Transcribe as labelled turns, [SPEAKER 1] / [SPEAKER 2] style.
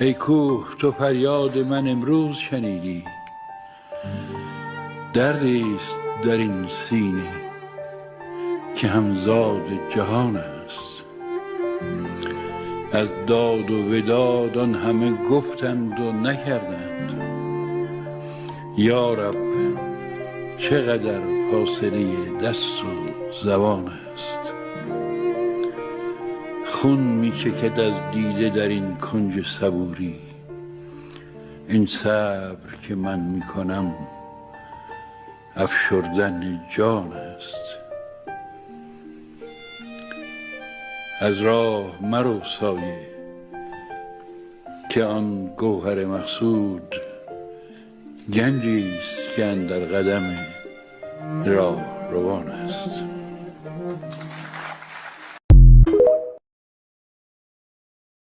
[SPEAKER 1] ای کوه تو فریاد من امروز شنیدی، دردیست در این سینه که همزاد جهان است. از داد و وداد آن همه گفتند و نکردند، یا رب چقدر فاصله دست و زبان است. خون می چکد از دیده در این کنج صبوری، این صبر که من می کنم افشردن جان است. از راه مرو سایه که آن گوهر مقصود گنجی است که اندر قدم راه روان است.